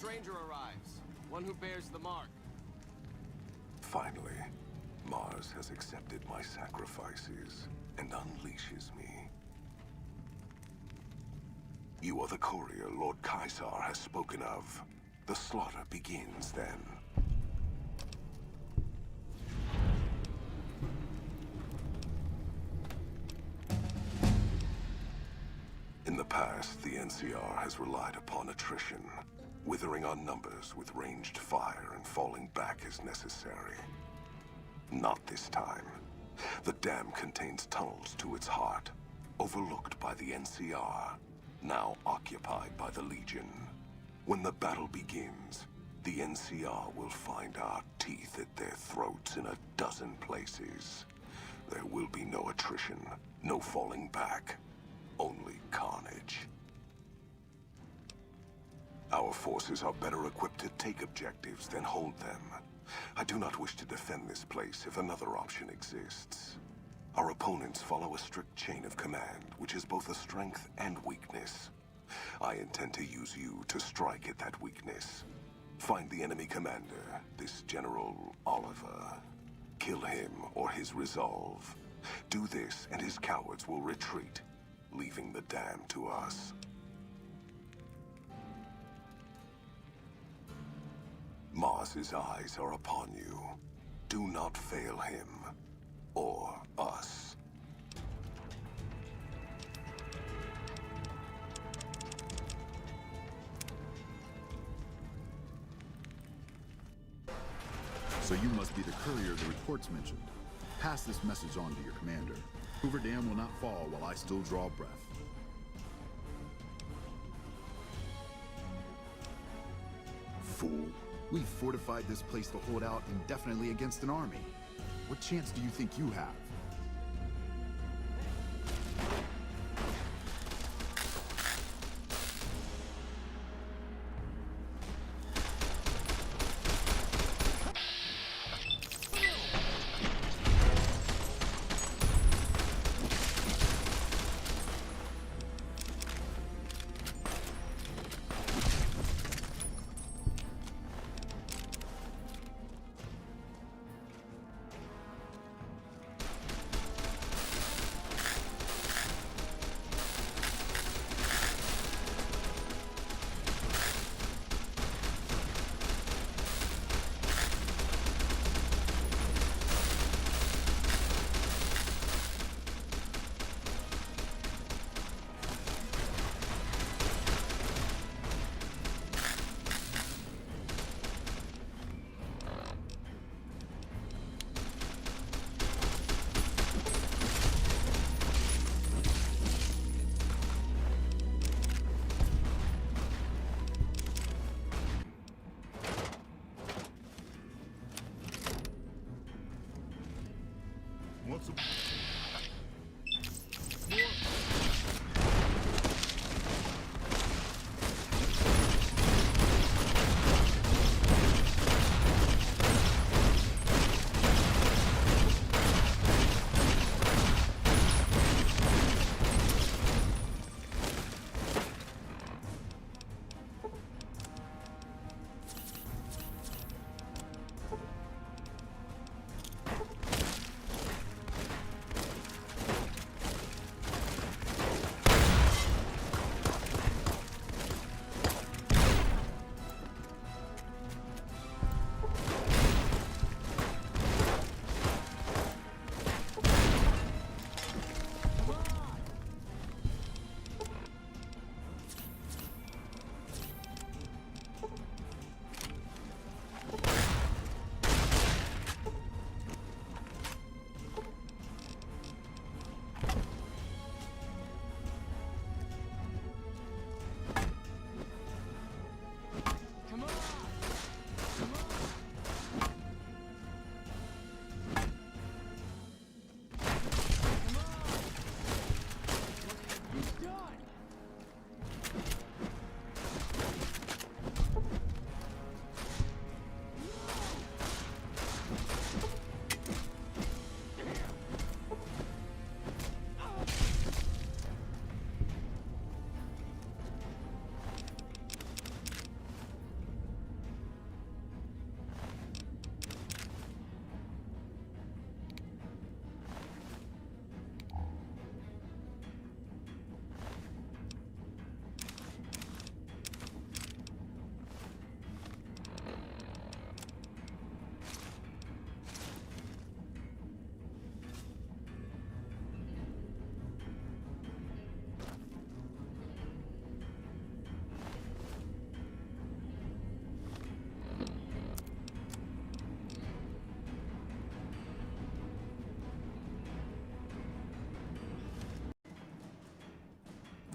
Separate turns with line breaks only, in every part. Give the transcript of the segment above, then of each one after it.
stranger arrives. One who bears the mark.
Finally, Mars has accepted my sacrifices and unleashes me. You are the courier Lord Caesar has spoken of. The slaughter begins then. In the past, the NCR has relied upon attrition, withering our numbers with ranged fire and falling back as necessary. Not this time. The dam contains tunnels to its heart, overlooked by the NCR, now occupied by the Legion. When the battle begins, the NCR will find our teeth at their throats in a dozen places. There will be no attrition, no falling back, only carnage. Our forces are better equipped to take objectives than hold them. I do not wish to defend this place if another option exists. Our opponents follow a strict chain of command, which is both a strength and weakness. I intend to use you to strike at that weakness. Find the enemy commander, this General Oliver. Kill him or his resolve. Do this and his cowards will retreat, leaving the dam to us. Mars's eyes are upon you. Do not fail him, or us.
So you must be the courier the reports mentioned. Pass this message on to your commander. Hoover Dam will not fall while I still draw breath. Fool. We've fortified this place to hold out indefinitely against an army. What chance do you think you have?
What's up?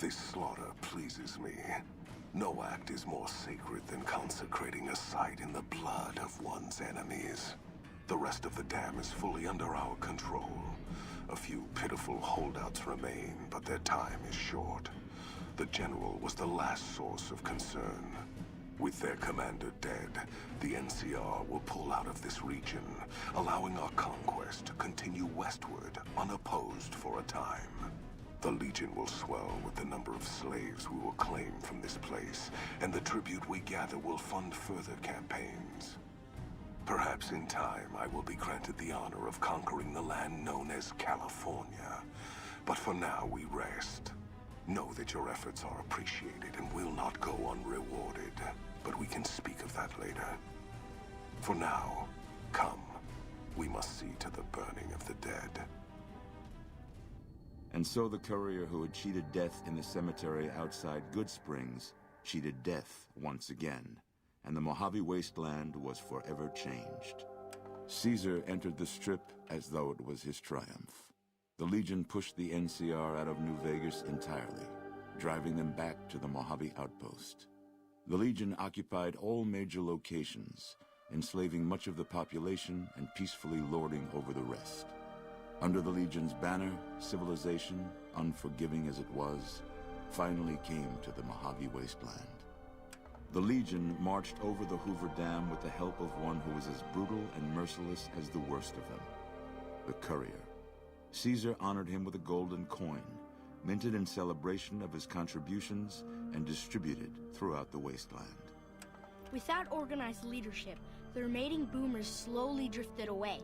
This slaughter pleases me. No act is more sacred than consecrating a site in the blood of one's enemies. The rest of the dam is fully under our control. A few pitiful holdouts remain, but their time is short. The General was the last source of concern. With their commander dead, the NCR will pull out of this region, allowing our conquest to continue westward unopposed for a time. The Legion will swell with the number of slaves we will claim from this place, and the tribute we gather will fund further campaigns. Perhaps in time I will be granted the honor of conquering the land known as California. But for now we rest. Know that your efforts are appreciated and will not go unrewarded. But we can speak of that later. For now, come. We must see to the burning of the dead.
And so the courier who had cheated death in the cemetery outside Good Springs cheated death once again, and the Mojave Wasteland was forever changed. Caesar entered the Strip as though it was his triumph. The Legion pushed the NCR out of New Vegas entirely, driving them back to the Mojave Outpost. The Legion occupied all major locations, enslaving much of the population and peacefully lording over the rest. Under the Legion's banner, civilization, unforgiving as it was, finally came to the Mojave Wasteland. The Legion marched over the Hoover Dam with the help of one who was as brutal and merciless as the worst of them, the courier. Caesar honored him with a golden coin, minted in celebration of his contributions and distributed throughout the wasteland.
Without organized leadership, the remaining boomers slowly drifted away,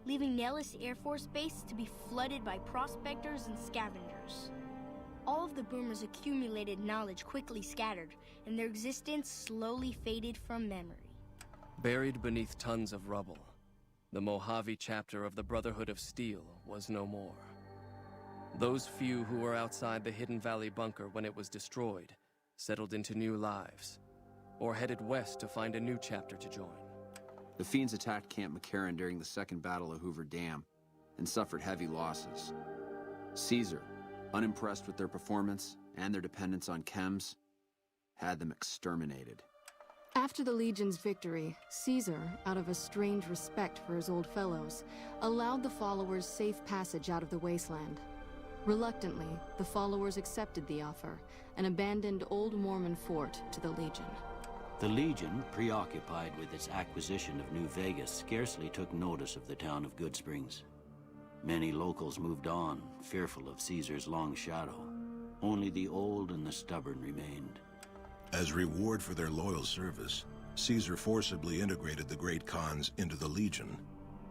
leaving Nellis Air Force Base to be flooded by prospectors and scavengers. All of the boomers' accumulated knowledge quickly scattered, and their existence slowly faded from memory.
Buried beneath tons of rubble, the Mojave chapter of the Brotherhood of Steel was no more. Those few who were outside the Hidden Valley bunker when it was destroyed settled into new lives, or headed west to find a new chapter to join.
The Fiends attacked Camp McCarran during the Second Battle of Hoover Dam and suffered heavy losses. Caesar, unimpressed with their performance and their dependence on chems, had them exterminated.
After the Legion's victory, Caesar, out of a strange respect for his old fellows, allowed the followers safe passage out of the wasteland. Reluctantly, the followers accepted the offer and abandoned Old Mormon Fort to the Legion.
The Legion, preoccupied with its acquisition of New Vegas, scarcely took notice of the town of Good Springs. Many locals moved on, fearful of Caesar's long shadow. Only the old and the stubborn remained.
As reward for their loyal service, Caesar forcibly integrated the great Khans into the Legion.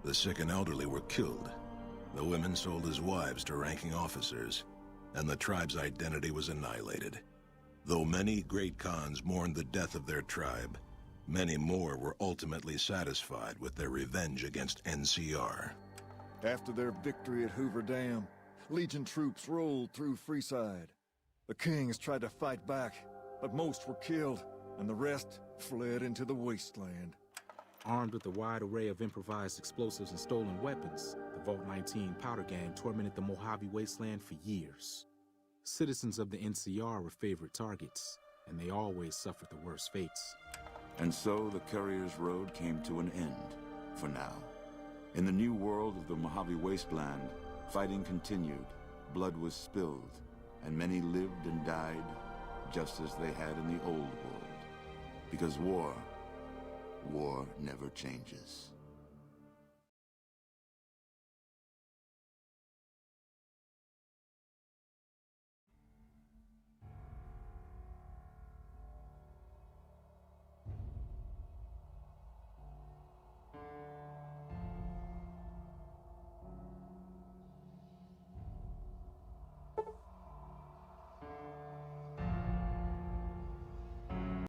The sick and elderly were killed. The women sold as wives to ranking officers, and the tribe's identity was annihilated. Though many great Khans mourned the death of their tribe, many more were ultimately satisfied with their revenge against NCR.
After their victory at Hoover Dam, Legion troops rolled through Freeside. The kings tried to fight back, but most were killed, and the rest fled into the wasteland.
Armed with a wide array of improvised explosives and stolen weapons, the Vault 19 powder gang tormented the Mojave Wasteland for years. Citizens of the NCR were favorite targets, and they always suffered the worst fates.
And so the courier's road came to an end, for now. In the new world of the Mojave Wasteland, fighting continued, blood was spilled, and many lived and died just as they had in the old world. Because war never changes.